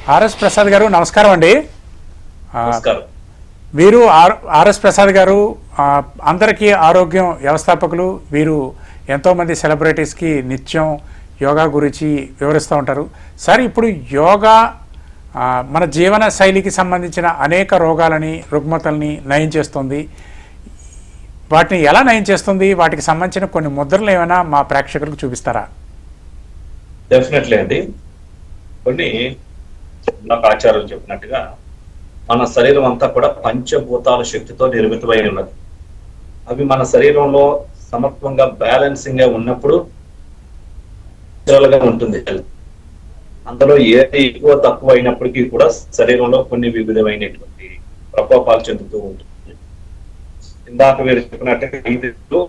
RS Prasad గారు నమస్కారం అండి. నమస్కారం. వీరు ఆర్ఎస్ ప్రసాద్ గారు అందరికీ ఆరోగ్యం వ్యవస్థాపకులు. వీరు ఎంతోమంది సెలబ్రిటీస్కి నిత్యం యోగా గురించి వివరిస్తూ ఉంటారు. సార్, ఇప్పుడు యోగా మన జీవన శైలికి సంబంధించిన అనేక రోగాలని, రుగ్మతల్ని నయం చేస్తుంది. వాటిని ఎలా నయం చేస్తుంది? వాటికి సంబంధించిన కొన్ని ముద్రలు ఏమైనా మా ప్రేక్షకులకు చూపిస్తారా? డెఫినెట్లీ అండి. కొన్ని నాకు ఆచార్యులు చెప్పినట్టుగా మన శరీరం అంతా కూడా పంచభూతాల శక్తితో నిర్మితమై ఉన్నది. అవి మన శరీరంలో సమత్వంగా బ్యాలెన్సింగ్ గా ఉన్నప్పుడు ఉంటుంది. అందులో ఏది ఎక్కువ తక్కువ అయినప్పటికీ కూడా శరీరంలో కొన్ని వివిధమైనటువంటి ప్రకోపాలు చెందుతూ ఉంటుంది. ఇందాక మీరు చెప్పినట్టుగా ఐదు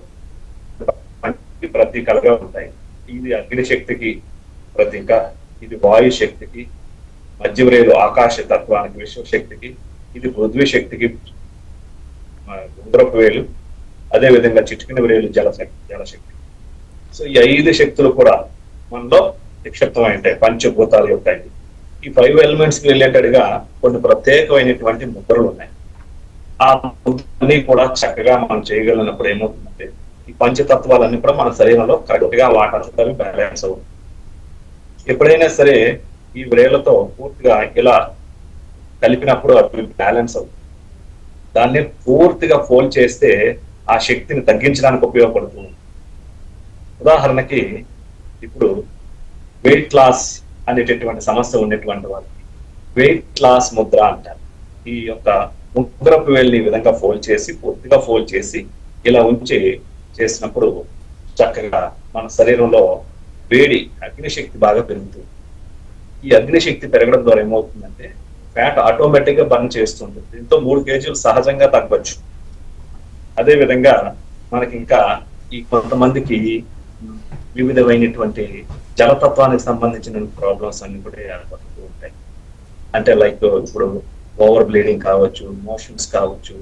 ప్రతీకలుగా ఉంటాయి. ఇది అగ్ని శక్తికి ప్రతీక, ఇది వాయు శక్తికి, మధ్య వ్రేలు ఆకాశ తత్వానికి విశ్వశక్తికి, ఇది పృథ్వీ శక్తికి ఉంగరపు వేలు, అదే విధంగా చిటికిన వ్రేలు జలశక్తి. సో ఈ 5 శక్తులు కూడా మనలో నిక్షిప్తమై ఉంటాయి, పంచభూతాలు ఉంటాయి. ఈ 5 ఎలిమెంట్స్ కి రిలేటెడ్ గా కొన్ని ప్రత్యేకమైనటువంటి ముద్రలు ఉన్నాయి. ఆ ముద్రని కూడా చక్కగా మనం చేయగలిగినప్పుడు ఏమవుతుందంటే ఈ పంచతత్వాలన్నీ కూడా మన శరీరంలో కరెక్ట్ గా వాటి బ్యాలెన్స్ అవుతుంది. ఎప్పుడైనా సరే ఈ వ్రేళ్లతో పూర్తిగా ఇలా కలిపినప్పుడు అవి బ్యాలెన్స్ అవుతుంది. దాన్ని పూర్తిగా ఫోల్డ్ చేస్తే ఆ శక్తిని తగ్గించడానికి ఉపయోగపడుతుంది. ఉదాహరణకి ఇప్పుడు వెయిట్ లాస్ అనేటటువంటి సమస్య ఉన్నటువంటి వాళ్ళకి వెయిట్ లాస్ ముద్ర అంటారు. ఈ యొక్క ఉంగరపు వేలిని ఈ విధంగా ఫోల్డ్ చేసి, పూర్తిగా ఫోల్డ్ చేసి ఇలా ఉంచి చేసినప్పుడు చక్కగా మన శరీరంలో వేడి అగ్నిశక్తి బాగా పెరుగుతుంది. ఈ అగ్నిశక్తి పెరగడం ద్వారా ఏమవుతుందంటే ఫ్యాట్ ఆటోమేటిక్ గా బర్న్ చేస్తుంది. దీంతో 3 కేజీలు సహజంగా తగ్గవచ్చు. అదే విధంగా మనకి ఇంకా ఈ కొంతమందికి వివిధమైనటువంటి జలతత్వానికి సంబంధించిన ప్రాబ్లమ్స్ అన్ని కూడా ఏర్పడుతూ ఉంటాయి. అంటే లైక్ ఇప్పుడు ఓవర్ బ్లీడింగ్ కావచ్చు, మోషన్స్ కావచ్చు,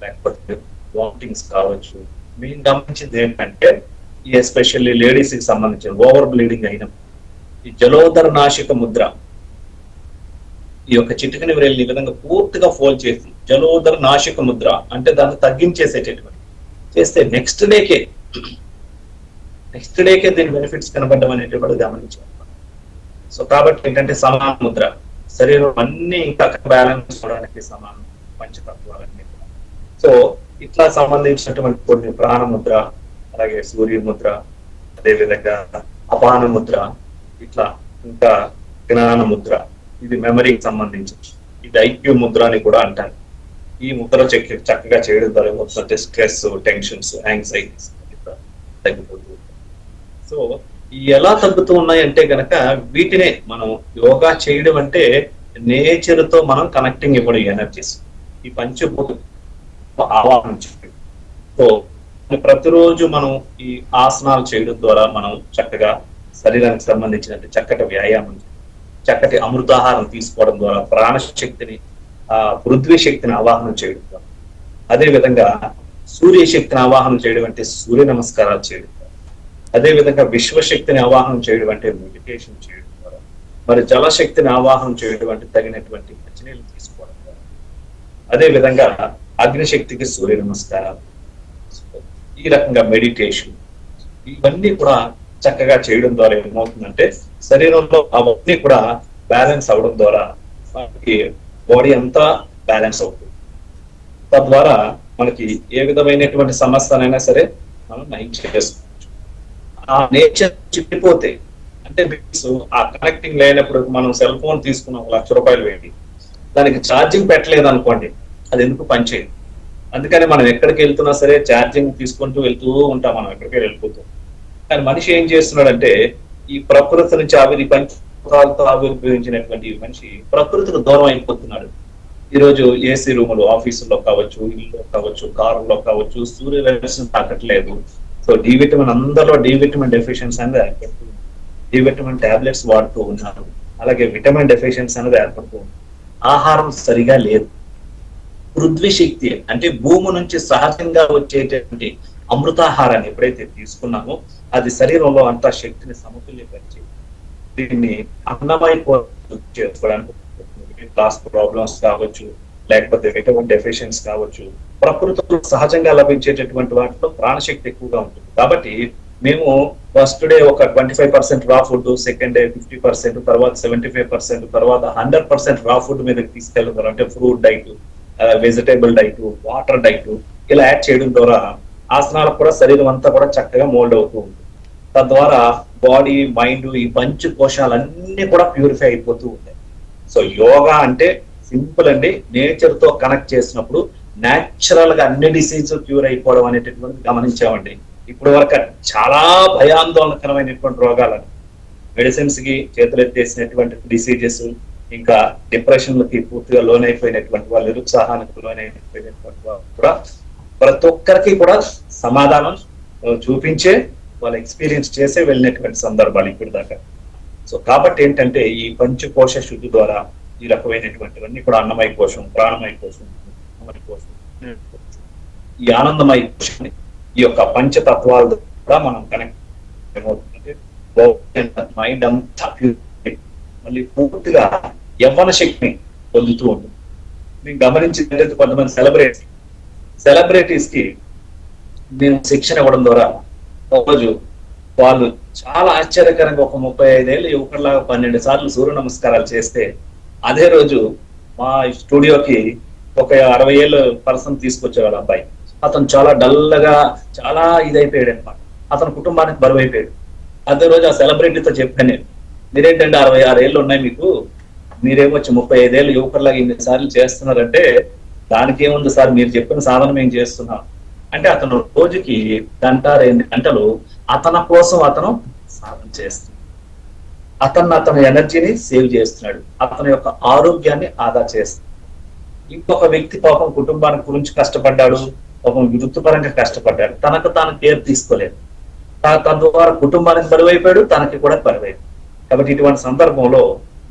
లేకపోతే వామిటింగ్స్ కావచ్చు. మేము గమనించింది ఏంటంటే ఈ ఎస్పెషల్లీ లేడీస్ కి సంబంధించిన ఓవర్ బ్లీడింగ్ అయినప్పుడు ఈ జలోదర నాశిక ముద్ర, ఈ యొక్క చిటికని వ్రేలిని ఈ విధంగా పూర్తిగా ఫోల్డ్ చేసి జలోదర నాశిక ముద్ర అంటే దాన్ని తగ్గించేసేటటువంటి చేస్తే నెక్స్ట్ డేకే దీని బెనిఫిట్స్ కనబడడం అనేటువంటి గమనించాం. సో కాబట్టి ఏంటంటే సమాన ముద్ర, శరీరం అన్ని ఇంకా బ్యాలెన్స్ అవడానికి సమాన పంచతత్వాలన్నీ కూడా. సో ఇట్లా సంబంధించినటువంటి కొన్ని ప్రాణ ముద్ర, అలాగే సూర్య ముద్ర, అదేవిధంగా అపాన ముద్ర, ఇట్లా ఇంకా జ్ఞాన ముద్ర, ఇది మెమరీకి సంబంధించి, ఇది ఐక్యూ ముద్ర అని కూడా అంటారు. ఈ ముద్ర చక్కగా చేయడం ద్వారా ఏమవుతుందంటే స్ట్రెస్, టెన్షన్స్, యాంగ్జైటీస్ తగ్గిపోతూ ఉంటాయి. సో ఎలా తగ్గుతూ ఉన్నాయంటే గనక వీటినే మనం యోగా చేయడం అంటే నేచర్ తో మనం కనెక్టింగ్ ఇవ్వడం, ఎనర్జీస్, ఈ పంచభూత ఆవాహన చేయడం. సో ప్రతిరోజు మనం ఈ ఆసనాలు చేయడం ద్వారా మనం చక్కగా శరీరానికి సంబంధించిన చక్కటి వ్యాయామం, చక్కటి అమృతాహారం తీసుకోవడం ద్వారా ప్రాణశక్తిని, పృథ్వీ శక్తిని ఆవాహనం చేయడం ద్వారా, అదే విధంగా సూర్య శక్తిని ఆవాహనం చేయడం అంటే సూర్య నమస్కారాలు చేయడం ద్వారా, అదే విధంగా విశ్వశక్తిని ఆవాహనం చేయడం అంటే మెడిటేషన్ చేయడం ద్వారా, మరి జలశక్తిని ఆవాహనం చేయడం అంటే తగినటువంటి మంచినీళ్ళు తీసుకోవడం ద్వారా, అదే విధంగా అగ్నిశక్తికి సూర్య నమస్కారాలు, ఈ రకంగా మెడిటేషన్, ఇవన్నీ కూడా చక్కగా చేయడం ద్వారా ఏమవుతుందంటే శరీరంలో అవన్నీ కూడా బ్యాలెన్స్ అవడం ద్వారా మనకి బాడీ అంతా బ్యాలెన్స్ అవుతుంది. తద్వారా మనకి ఏ విధమైనటువంటి సమస్యనైనా సరే మనం నయం చేసుకోవచ్చు. ఆ నేచర్ చిట్టిపోతే అంటే ఆ కనెక్టింగ్ లేనప్పుడు మనం సెల్ ఫోన్ తీసుకున్న ₹1,00,000 పెట్టి దానికి ఛార్జింగ్ పెట్టలేదు అనుకోండి, అది ఎందుకు పనిచేయదు. అందుకని మనం ఎక్కడికి వెళ్తున్నా సరే ఛార్జింగ్ తీసుకుంటూ వెళ్తూ ఉంటాం, మనం ఎక్కడికి వెళ్ళిపోతాం. కానీ మనిషి ఏం చేస్తున్నాడంటే ఈ ప్రకృతి నుంచి పంచభూతాలతో ఆవిర్భవించినటువంటి మనిషి ప్రకృతికి దూరం అయిపోతున్నాడు. ఈరోజు ఏసీ రూములు, ఆఫీసుల్లో కావచ్చు, ఇల్లు కావచ్చు, కారులో కావచ్చు, సూర్య రశ్మి తాకట్లేదు. సో డి విటమిన్, అందరిలో డి విటమిన్ డెఫిషియన్సీ అనేది ఏర్పడుతుంది. డి విటమిన్ టాబ్లెట్స్ వాడుతూ ఉన్నారు, అలాగే విటమిన్ డెఫిషియన్సీ అనేది ఏర్పడుతుంది. ఆహారం సరిగా లేదు. పృథ్వీ శక్తి అంటే భూమి నుంచి సహజంగా వచ్చేటటువంటి అమృతాహారాన్ని ఎప్పుడైతే తీసుకున్నామో అది శరీరంలో అంతా శక్తిని సమతుల్యపరిచి దీన్ని అన్నమయ చేసుకోవడానికి క్లాస్ ప్రాబ్లమ్స్ కావచ్చు, లేకపోతే విటమిన్ డెఫిషియన్స్ కావచ్చు, ప్రకృతిలో సహజంగా లభించేటటువంటి వాటిలో ప్రాణశక్తి ఎక్కువగా ఉంటుంది. కాబట్టి మేము ఫస్ట్ డే ఒక 25% రా ఫుడ్, సెకండ్ డే 50%, తర్వాత 75%, తర్వాత 100% రా ఫుడ్ మీదకి తీసుకెళ్తారు. అంటే fruit diet, vegetable diet, water diet ఇలా యాడ్ చేయడం ద్వారా ఆసనాలకు కూడా శరీరం అంతా కూడా చక్కగా మోల్డ్ అవుతూ ఉంటుంది. తద్వారా బాడీ, మైండ్ ఈ పంచ కోశాలన్నీ కూడా ప్యూరిఫై అయిపోతూ ఉంటాయి. సో యోగా అంటే సింపుల్ అండి. నేచర్ తో కనెక్ట్ చేసినప్పుడు న్యాచురల్ గా అన్ని డిసీజ్ క్యూర్ అయిపోవడం అనేటటువంటి గమనించామండి. ఇప్పుడు వరకు చాలా భయాందోళనకరమైనటువంటి రోగాలను మెడిసిన్స్ కి చేతులెత్తేసినటువంటి డిసీజెస్, ఇంకా డిప్రెషన్లకి పూర్తిగా లోనైపోయినటువంటి వాళ్ళు, నిరుత్సాహానికి లోనైపోయినటువంటి వాళ్ళు కూడా ప్రతి ఒక్కరికి కూడా సమాధానం చూపించే, వాళ్ళు ఎక్స్పీరియన్స్ చేసే వెళ్ళినటువంటి సందర్భాలు ఇప్పుడు దాకా. సో కాబట్టి ఏంటంటే ఈ పంచకోశ శుద్ధి ద్వారా ఈ రకమైనటువంటివన్నీ కూడా అన్నమయ కోశం, ప్రాణమయ కోశం, కోశం, ఈ ఆనందమయ కోశాన్ని ఈ యొక్క పంచతత్వాల ద్వారా మనం కనెక్ట్ ఏమవుతుందంటే మైండ్ అంతా మళ్ళీ పూర్తిగా యవ్వన శక్తిని పొందుతూ ఉంటుంది. నేను గమనించిందంటే కొంతమంది సెలబ్రిటీస్ కి నేను శిక్షణ ఇవ్వడం ద్వారా రోజు వాళ్ళు చాలా ఆశ్చర్యకరంగా ఒక 35 ఏళ్ళు యువకులాగా 12 సార్లు సూర్య నమస్కారాలు చేస్తే, అదే రోజు మా స్టూడియోకి ఒక 60 ఏళ్ళ పర్సన్ తీసుకొచ్చేవాడు అబ్బాయి. అతను చాలా డల్గా చాలా ఇదైపోయాడు అనమాట. అతని కుటుంబానికి బరువు అయిపోయాడు. అదే రోజు ఆ సెలబ్రిటీతో చెప్పాను నేను, మీరేంటంటే 66 ఏళ్ళు ఉన్నాయి మీకు, మీరేమొచ్చి 35 ఏళ్ళు యువకులాగా ఇన్ని సార్లు చేస్తున్నారంటే దానికి ఏముంది సార్, మీరు చెప్పిన సాధన మేము చేస్తున్నాం అంటే. అతను రోజుకి 1-2 గంటలు అతని కోసం అతను సాధన చేస్తున్నాడు. అతని ఎనర్జీని సేవ్ చేస్తున్నాడు, అతని యొక్క ఆరోగ్యాన్ని ఆదా చేస్తున్నాడు. ఇంకొక వ్యక్తి పాపం కుటుంబానికి గురించి కష్టపడ్డాడు, పాపం వృత్తిపరంగా కష్టపడ్డాడు, తనకు తాను కేర్ తీసుకోలేదు, తద్వారా కుటుంబానికి బరువైపోయాడు, తనకి కూడా బరువైపోయాడు. కాబట్టి ఇటువంటి సందర్భంలో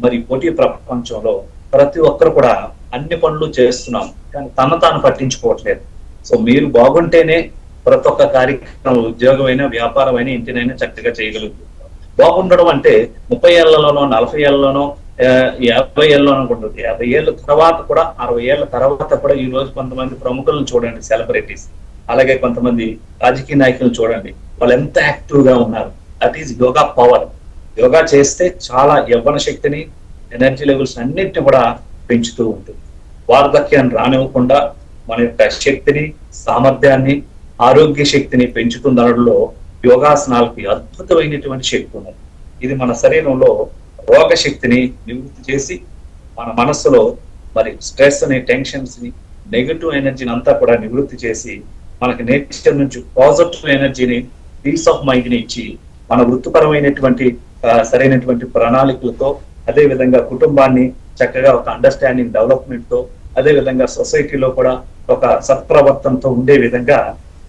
మరి పోటీ ప్రపంచంలో ప్రతి ఒక్కరు కూడా అన్ని పనులు చేస్తున్నాం, కానీ తాను పట్టించుకోవట్లేదు. సో మీరు బాగుంటేనే ప్రతి ఒక్క కార్యక్రమం, ఉద్యోగమైనా, వ్యాపారమైనా, ఇంటినైనా చక్కగా చేయగలుగుతారు. బాగుండడం అంటే 30 ఏళ్లలోనో, 40 ఏళ్లలోనో, 50 ఏళ్ళలోనో ఉండదు. 50 ఏళ్ళ తర్వాత కూడా, 60 ఏళ్ల తర్వాత కూడా ఈ రోజు కొంతమంది ప్రముఖులను చూడండి, సెలబ్రిటీస్, అలాగే కొంతమంది రాజకీయ నాయకులను చూడండి, వాళ్ళు ఎంత యాక్టివ్ గా ఉన్నారు. That is yoga power. Yoga చేస్తే చాలా యవ్వన శక్తిని, ఎనర్జీ లెవెల్స్ అన్నిటిని కూడా పెంచుతూ ఉంటుంది. వార్ధక్యాన్ని రానివ్వకుండా మన యొక్క శక్తిని, సామర్థ్యాన్ని, ఆరోగ్య శక్తిని పెంచుతుందనడంలో యోగాసనాలకి అద్భుతమైనటువంటి శక్తి ఉన్నది. ఇది మన శరీరంలో రోగ శక్తిని నివృత్తి చేసి, మన మనస్సులో మరి స్ట్రెస్ ని, టెన్షన్స్ ని, నెగటివ్ ఎనర్జీని అంతా కూడా నివృత్తి చేసి, మనకి నేచర్ నుంచి పాజిటివ్ ఎనర్జీని, పీస్ ఆఫ్ మైండ్ ని ఇచ్చి, మన వృత్తిపరమైనటువంటి సరైనటువంటి ప్రణాళికలతో, అదే విధంగా కుటుంబాన్ని చక్కగా ఒక అండర్స్టాండింగ్ డెవలప్మెంట్ తో, అదే విధంగా సొసైటీలో కూడా ఒక సత్ప్రవర్తనతో ఉండే విధంగా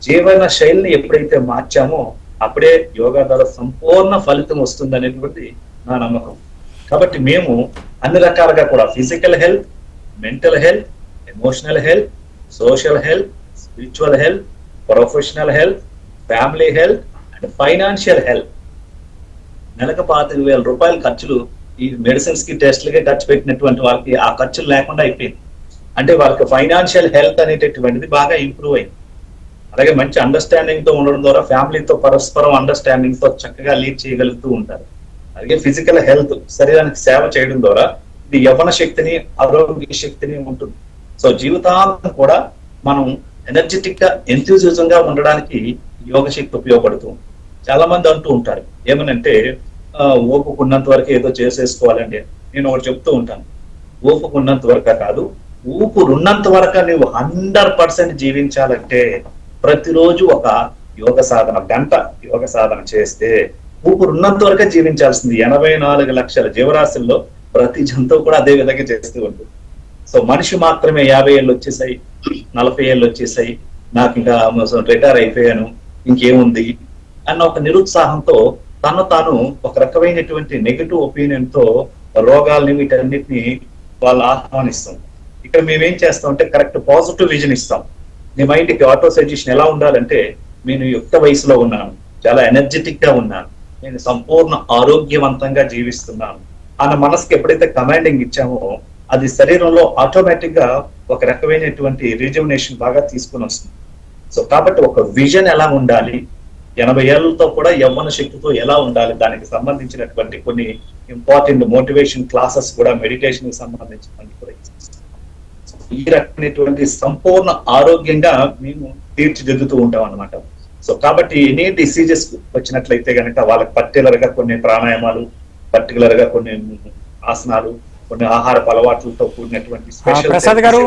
జీవన శైలిని ఎప్పుడైతే మార్చామో అప్పుడే యోగా ద్వారా సంపూర్ణ ఫలితం వస్తుంది అనేటువంటి నా నమ్మకం. కాబట్టి మేము అన్ని రకాలుగా కూడా physical health, mental health, emotional health, social health, spiritual health, professional health, family health and financial health. నెలకు 25,000 రూపాయల ఖర్చులు ఈ మెడిసిన్స్ కి, టెస్ట్లకే ఖర్చు పెట్టినటువంటి వాళ్ళకి ఆ ఖర్చులు లేకుండా అయిపోయింది. అంటే వాళ్ళకి ఫైనాన్షియల్ హెల్త్ అనేటటువంటిది బాగా ఇంప్రూవ్ అయింది. అలాగే మంచి అండర్స్టాండింగ్ తో ఉండడం ద్వారా ఫ్యామిలీతో పరస్పరం అండర్స్టాండింగ్ తో చక్కగా లీడ్ చేయగలుగుతూ ఉంటారు. అలాగే ఫిజికల్ హెల్త్, శరీరానికి సేవ చేయడం ద్వారా ఇది యవ్వన శక్తిని, ఆరోగ్య శక్తిని ఉంటుంది. సో జీవితాంతం కూడా మనం ఎనర్జెటిక్ గా, ఎంథ్యూజిజం గా ఉండడానికి యోగ శక్తి ఉపయోగపడుతుంది. చాలా మంది అంటూ ఉంటారు ఏమనంటే, ఓపుకున్నంత వరకు ఏదో చేసేసుకోవాలండి. నేను ఒకటి చెప్తూ ఉంటాను, ఓపుకున్నంత వరకు కాదు, ఊపురున్నంత వరకు నువ్వు 100% జీవించాలంటే ప్రతిరోజు ఒక యోగ సాధన, గంట యోగ సాధన చేస్తే ఊపురున్నంత వరకే జీవించాల్సింది. 84 లక్షల జీవరాశుల్లో ప్రతి జంతువు కూడా అదే విధంగా చేస్తూ ఉంటుంది. సో మనిషి మాత్రమే 50 ఏళ్ళు వచ్చేసాయి, 40 ఏళ్ళు వచ్చేసాయి, నాకు ఇంకా రిటైర్ అయిపోయాను, ఇంకేముంది అన్న ఒక నిరుత్సాహంతో తాను ఒక రకమైనటువంటి నెగటివ్ ఒపీనియన్ తో రోగాల్ని, వీటన్నిటిని వాళ్ళు ఆహ్వానిస్తాం. ఇక్కడ మేమేం చేస్తాం అంటే కరెక్ట్ పాజిటివ్ విజన్ ఇస్తాం. నీ మైండ్ కి ఆటో సజెషన్ ఎలా ఉండాలంటే, నేను యుక్త వయసులో ఉన్నాను, చాలా ఎనర్జెటిక్ గా ఉన్నాను, నేను సంపూర్ణ ఆరోగ్యవంతంగా జీవిస్తున్నాను అన్న మనసుకి ఎప్పుడైతే కమాండింగ్ ఇచ్చామో అది శరీరంలో ఆటోమేటిక్ గా ఒక రకమైనటువంటి రిజువనేషన్ బాగా తీసుకుని వస్తుంది. సో కాబట్టి ఒక విజన్ ఎలా ఉండాలి, 80 ఏళ్లతో కూడా యవ్వన శక్తితో ఎలా ఉండాలి, దానికి సంబంధించినటువంటి కొన్ని ఇంపార్టెంట్ మోటివేషన్ క్లాసెస్ కూడా మెడిటేషన్ కి సంబంధించినటువంటి కూడా ఇస్తాం. ఈ రకమైనటువంటి సంపూర్ణ ఆరోగ్యంగా మేము తీర్చిదిద్దుతూ ఉంటాం అన్నమాట. సో కాబట్టి ఎనీ డిసీజెస్ వచ్చినట్లయితే కనుక వాళ్ళకి పర్టికులర్ గా కొన్ని ప్రాణాయామాలు, పర్టికులర్ గా కొన్ని ఆసనాలు, కొన్ని ఆహారపు అలవాట్లతో కూడినటువంటి ప్రసాద్ గారు